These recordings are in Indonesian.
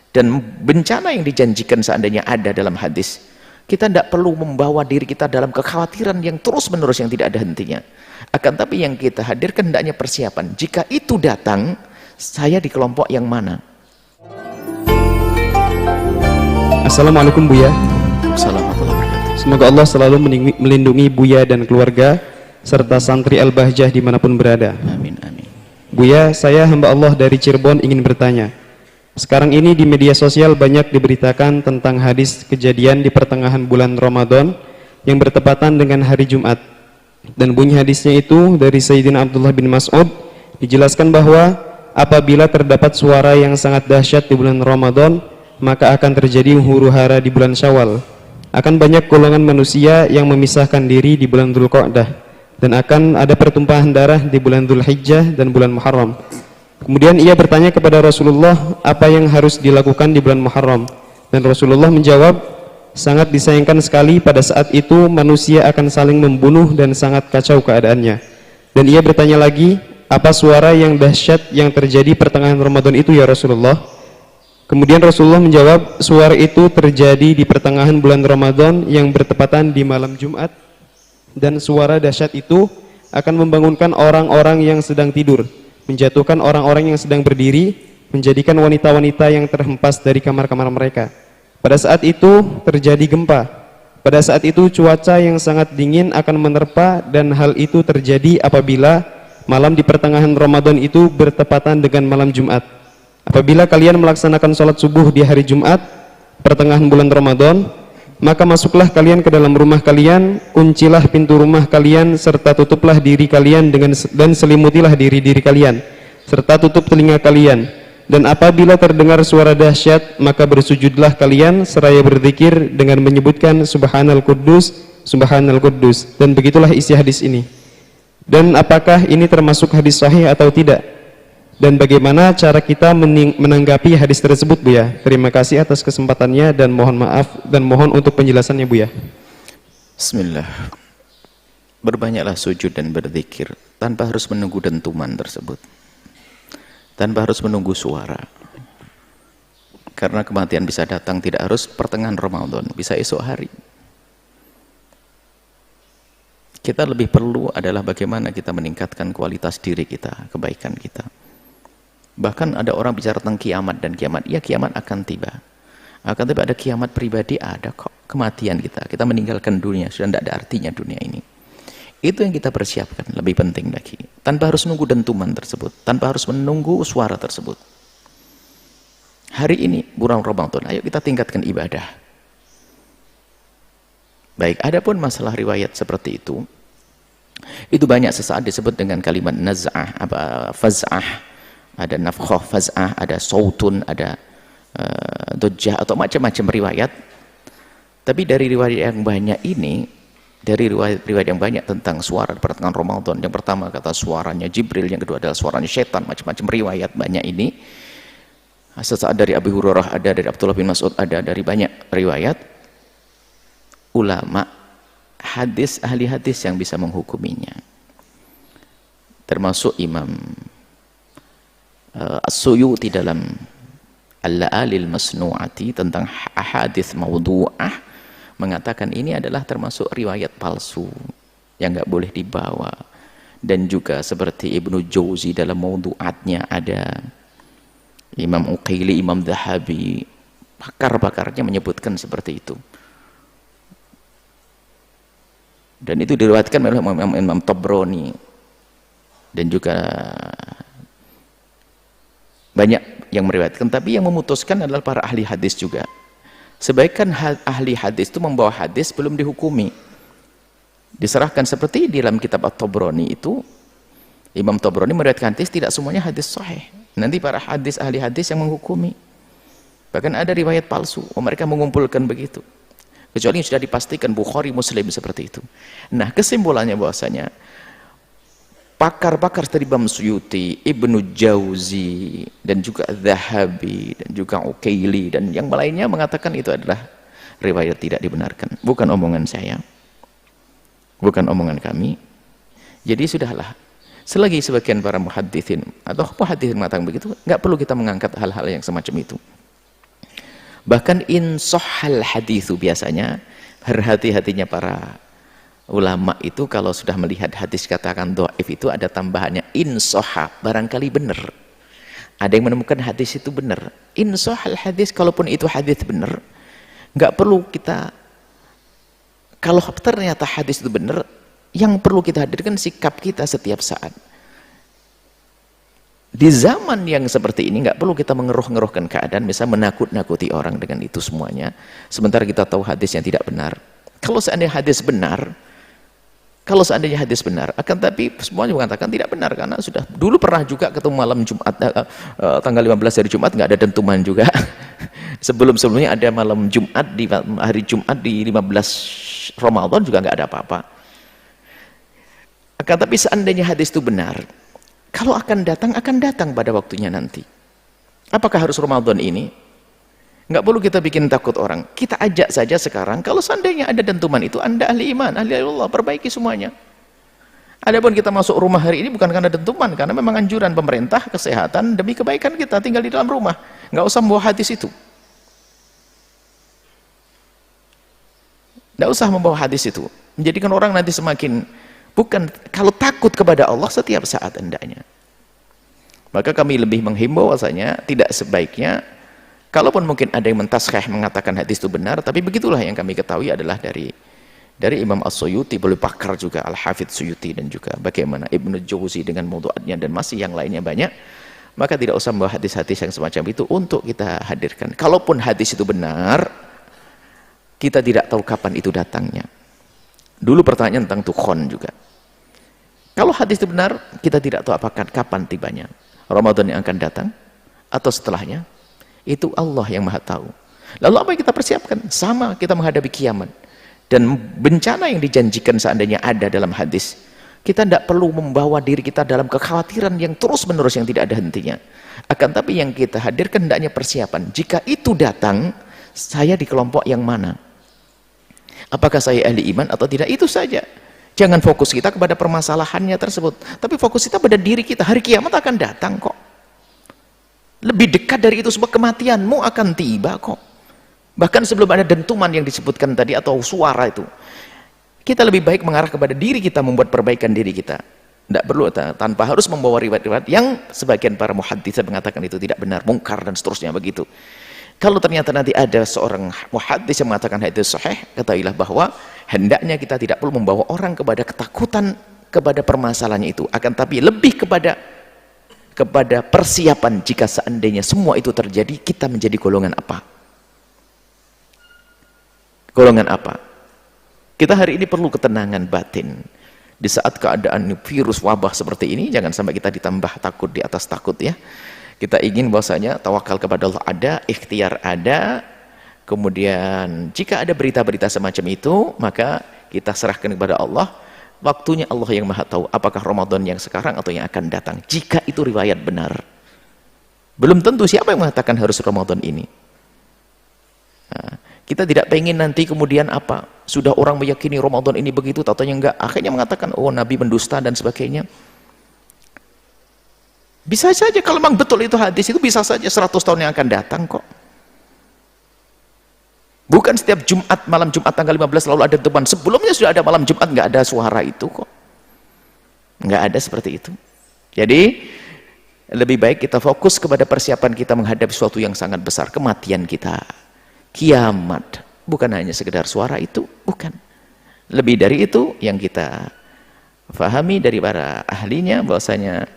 Dan bencana yang dijanjikan seandainya ada dalam hadis, kita tidak perlu membawa diri kita dalam kekhawatiran yang terus-menerus yang tidak ada hentinya. Akan tapi yang kita hadirkan hendaknya persiapan. Jika itu datang, saya di kelompok yang mana? Assalamualaikum Buya. Assalamualaikum warahmatullahi wabarakatuh. Semoga Allah selalu melindungi Buya dan keluarga serta santri Al-Bahjah dimanapun berada. Amin, amin. Buya, saya hamba Allah dari Cirebon ingin bertanya. Sekarang ini di media sosial banyak diberitakan tentang hadis kejadian di pertengahan bulan Ramadan yang bertepatan dengan hari Jumat. Dan bunyi hadisnya itu dari Sayyidina Abdullah bin Mas'ud, dijelaskan bahwa apabila terdapat suara yang sangat dahsyat di bulan Ramadan, maka akan terjadi huru-hara di bulan Syawal. Akan banyak golongan manusia yang memisahkan diri di bulan Dzulqa'dah, dan akan ada pertumpahan darah di bulan Dzulhijjah dan bulan Muharram. Kemudian ia bertanya kepada Rasulullah apa yang harus dilakukan di bulan Muharram, dan Rasulullah menjawab, sangat disayangkan sekali pada saat itu manusia akan saling membunuh dan sangat kacau keadaannya. Dan ia bertanya lagi, apa suara yang dahsyat yang terjadi pertengahan Ramadan itu ya Rasulullah? Kemudian Rasulullah menjawab, suara itu terjadi di pertengahan bulan Ramadan yang bertepatan di malam Jumat, dan suara dahsyat itu akan membangunkan orang-orang yang sedang tidur, menjatuhkan orang-orang yang sedang berdiri, menjadikan wanita-wanita yang terhempas dari kamar-kamar mereka. Pada saat itu terjadi gempa. Pada saat itu cuaca yang sangat dingin akan menerpa, dan hal itu terjadi apabila malam di pertengahan Ramadan itu bertepatan dengan malam Jumat. Apabila kalian melaksanakan sholat subuh di hari Jumat, pertengahan bulan Ramadan, maka masuklah kalian ke dalam rumah kalian, kuncilah pintu rumah kalian, serta tutuplah diri kalian dan selimutilah diri-diri kalian, serta tutup telinga kalian. Dan apabila terdengar suara dahsyat, maka bersujudlah kalian seraya berzikir dengan menyebutkan Subhanal Quddus, Subhanal Quddus. Dan begitulah isi hadis ini. Dan apakah ini termasuk hadis sahih atau tidak? Dan bagaimana cara kita menanggapi hadis tersebut, Buya? Terima kasih atas kesempatannya dan mohon maaf dan mohon untuk penjelasannya, Buya. Bismillah. Berbanyaklah sujud dan berzikir tanpa harus menunggu dentuman tersebut, tanpa harus menunggu suara. Karena kematian bisa datang tidak harus pertengahan Ramadan, bisa esok hari. Kita lebih perlu adalah bagaimana kita meningkatkan kualitas diri kita, kebaikan kita. Bahkan ada orang bicara tentang kiamat dan kiamat. Ya, kiamat akan tiba. Akan tiba, ada kiamat pribadi, ada kok. Kematian kita meninggalkan dunia, sudah tidak ada artinya dunia ini. Itu yang kita persiapkan, lebih penting lagi. Tanpa harus menunggu dentuman tersebut, tanpa harus menunggu suara tersebut. Hari ini, bulan Ramadan, ayo kita tingkatkan ibadah. Baik, adapun masalah riwayat seperti itu banyak sesaat disebut dengan kalimat naz'ah, faz'ah. Ada nafkhah faz'ah, ada sautun, ada dujjah, atau macam-macam riwayat. Tapi dari riwayat yang banyak ini, dari riwayat yang banyak tentang suara di pertengahan Ramadan, yang pertama kata suaranya Jibril, yang kedua adalah suaranya setan, macam-macam riwayat banyak ini. Sesaat dari Abu Hurairah ada, dari Abdullah bin Mas'ud ada, dari banyak riwayat. Ulama hadis, ahli hadis yang bisa menghukuminya, termasuk Imam As-Suyuti dalam Al-La'alil Masnu'ati tentang ahadits maudhu'ah mengatakan ini adalah termasuk riwayat palsu yang nggak boleh dibawa. Dan juga seperti Ibnu Jauzi dalam maudhu'atnya ada, Imam Uqaili, Imam Dhahabi, pakar-pakarnya menyebutkan seperti itu. Dan itu diriwayatkan oleh Imam Tabrani, dan juga banyak yang meriwayatkan. Tapi yang memutuskan adalah para ahli hadis juga. Sebaiknya ahli hadis itu membawa hadis belum dihukumi, diserahkan. Seperti di dalam kitab At-Tabrani itu, Imam Tabrani meriwayatkan hadis, tidak semuanya hadis sahih. Nanti para ahli hadis yang menghukumi. Bahkan ada riwayat palsu, mereka mengumpulkan begitu, kecuali yang sudah dipastikan Bukhari, Muslim, seperti itu. Nah, kesimpulannya bahwasanya pakar-pakar dari Imam Suyuti, Ibnu Jauzi, dan juga Dhahabi, dan juga Uqaili, dan yang lainnya mengatakan itu adalah riwayat tidak dibenarkan. Bukan omongan saya, bukan omongan kami. Jadi sudahlah, selagi sebagian para muhaditsin atau muhaditsin mengatakan begitu, nggak perlu kita mengangkat hal-hal yang semacam itu. Bahkan insohal hadithu, biasanya berhati-hatinya para ulama itu kalau sudah melihat hadis katakan dhaif itu ada tambahannya insoha, barangkali benar. Ada yang menemukan hadis itu benar. Insohal hadis, kalaupun itu hadis benar, nggak perlu kita, kalau ternyata hadis itu benar, yang perlu kita hadirkan sikap kita setiap saat. Di zaman yang seperti ini nggak perlu kita mengeruh-ngeruhkan keadaan, misalnya menakut-nakuti orang dengan itu semuanya, sementara kita tahu hadis yang tidak benar. Kalau seandainya hadis benar, akan tapi semuanya mengatakan tidak benar, karena sudah dulu pernah juga ketemu malam Jumat, tanggal 15 hari Jumat nggak ada dentuman juga. Sebelumnya ada malam Jumat, di hari Jumat di 15 Ramadan juga nggak ada apa-apa. Akan tapi seandainya hadis itu benar, kalau akan datang pada waktunya nanti. Apakah harus Ramadan ini? Nggak perlu kita bikin takut orang. Kita ajak saja sekarang, kalau seandainya ada dentuman itu, Anda ahli iman, ahli Allah, perbaiki semuanya. Adapun kita masuk rumah hari ini bukan karena dentuman, karena memang anjuran pemerintah, kesehatan, demi kebaikan kita tinggal di dalam rumah. Nggak usah membawa hadis itu. Nggak usah membawa hadis itu. Menjadikan orang nanti semakin, bukan, kalau takut kepada Allah setiap saat hendaknya. Maka kami lebih menghimbau bahwasanya tidak sebaiknya, kalaupun mungkin ada yang mentaskhih mengatakan hadis itu benar, tapi begitulah yang kami ketahui adalah dari Imam As-Suyuti, boleh pakar juga Al-Hafidz Suyuti, dan juga bagaimana Ibnu Jauzi dengan mawdu'atnya, dan masih yang lainnya banyak. Maka tidak usah membawa hadis-hadis yang semacam itu untuk kita hadirkan. Kalaupun hadis itu benar, kita tidak tahu kapan itu datangnya. Dulu pertanyaan tentang tukhon juga. Kalau hadis itu benar, kita tidak tahu apakah kapan tibanya. Ramadan yang akan datang atau setelahnya, itu Allah yang Maha tahu. Lalu apa yang kita persiapkan? Sama kita menghadapi kiamat. Dan bencana yang dijanjikan seandainya ada dalam hadis, kita tidak perlu membawa diri kita dalam kekhawatiran yang terus-menerus yang tidak ada hentinya. Akan tapi yang kita hadirkan hendaknya persiapan. Jika itu datang, saya di kelompok yang mana? Apakah saya ahli iman atau tidak? Itu saja. Jangan fokus kita kepada permasalahannya tersebut, tapi fokus kita pada diri kita. Hari kiamat akan datang kok. Lebih dekat dari itu sebab kematianmu akan tiba kok. Bahkan sebelum ada dentuman yang disebutkan tadi atau suara itu, kita lebih baik mengarah kepada diri kita, membuat perbaikan diri kita. Tidak perlu, tanpa harus membawa riwayat-riwayat yang sebagian para muhaddits mengatakan itu tidak benar, mungkar dan seterusnya begitu. Kalau ternyata nanti ada seorang muhaddits yang mengatakan hadis sahih, ketahuilah bahwa hendaknya kita tidak perlu membawa orang kepada ketakutan kepada permasalahannya itu, akan tapi lebih kepada persiapan jika seandainya semua itu terjadi, kita menjadi golongan apa? Golongan apa? Kita hari ini perlu ketenangan batin. Di saat keadaan virus wabah seperti ini, jangan sampai kita ditambah takut di atas takut ya. Kita ingin bahwasanya tawakal kepada Allah ada, ikhtiar ada, kemudian jika ada berita-berita semacam itu, maka kita serahkan kepada Allah. Waktunya Allah yang Maha tahu, apakah Ramadan yang sekarang atau yang akan datang. Jika itu riwayat benar, belum tentu siapa yang mengatakan harus Ramadan ini. Nah, kita tidak pengen nanti kemudian apa, sudah orang meyakini Ramadan ini begitu, tatanya enggak, akhirnya mengatakan oh Nabi mendusta dan sebagainya. Bisa saja kalau memang betul itu hadis itu, bisa saja 100 tahun yang akan datang kok. Bukan setiap Jumat, malam Jumat tanggal 15 lalu ada teman. Sebelumnya sudah ada malam Jumat, nggak ada suara itu kok. Nggak ada seperti itu. Jadi lebih baik kita fokus kepada persiapan kita menghadapi sesuatu yang sangat besar, kematian kita, kiamat. Bukan hanya sekedar suara itu, bukan. Lebih dari itu yang kita fahami dari para ahlinya, bahwasanya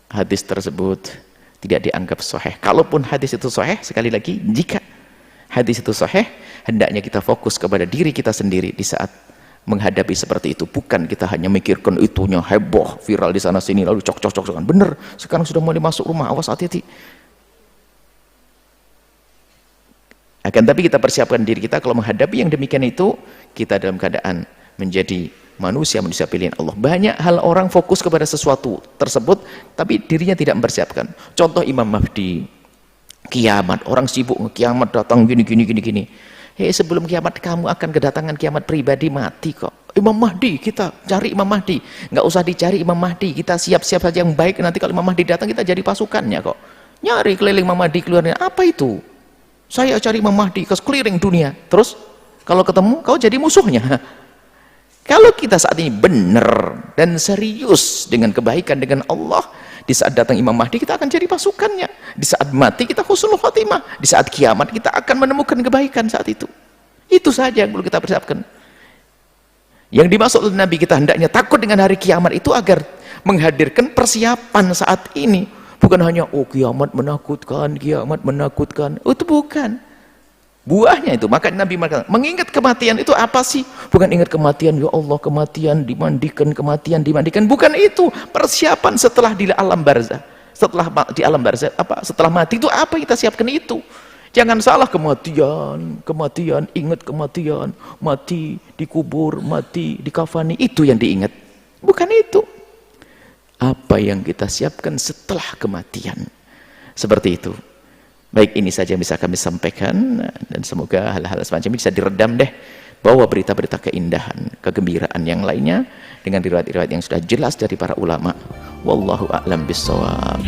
hadis tersebut tidak dianggap sahih. Kalaupun hadis itu sahih, sekali lagi, jika hadis itu sahih, hendaknya kita fokus kepada diri kita sendiri di saat menghadapi seperti itu. Bukan kita hanya mikirkan itunya heboh, viral di sana sini, lalu cok-cok-cokan. Bener, sekarang sudah mulai masuk rumah, awas hati-hati. Akan tapi kita persiapkan diri kita, kalau menghadapi yang demikian itu, kita dalam keadaan menjadi manusia pilihan Allah. Banyak hal orang fokus kepada sesuatu tersebut, tapi dirinya tidak mempersiapkan. Contoh Imam Mahdi, kiamat, orang sibuk kiamat datang gini. Hei, sebelum kiamat kamu akan kedatangan kiamat pribadi, mati kok. Imam Mahdi, kita cari Imam Mahdi. Nggak usah dicari Imam Mahdi, kita siap-siap saja yang baik. Nanti kalau Imam Mahdi datang, kita jadi pasukannya kok. Nyari keliling Imam Mahdi keluarnya, apa itu? Saya cari Imam Mahdi ke sekeliling dunia. Terus kalau ketemu kau jadi musuhnya. Kalau kita saat ini benar dan serius dengan kebaikan dengan Allah, di saat datang Imam Mahdi kita akan jadi pasukannya. Di saat mati kita husnul khotimah. Di saat kiamat kita akan menemukan kebaikan saat itu. Itu saja yang perlu kita persiapkan. Yang dimaksud oleh Nabi kita hendaknya takut dengan hari kiamat itu agar menghadirkan persiapan saat ini. Bukan hanya, oh kiamat menakutkan, oh, itu bukan. Buahnya itu, maka Nabi mengatakan, mengingat kematian itu apa sih? Bukan ingat kematian, ya Allah kematian, dimandikan. Bukan itu, persiapan setelah di alam barzah. Setelah di alam barzah, setelah mati itu apa yang kita siapkan itu? Jangan salah kematian, ingat kematian, mati dikubur, mati dikafani, itu yang diingat. Bukan itu. Apa yang kita siapkan setelah kematian. Seperti itu. Baik, ini saja yang bisa kami sampaikan, dan semoga hal-hal semacam ini bisa diredam deh. Bawa berita-berita keindahan, kegembiraan yang lainnya dengan riwayat-riwayat yang sudah jelas dari para ulama. Wallahu a'lam bissawab.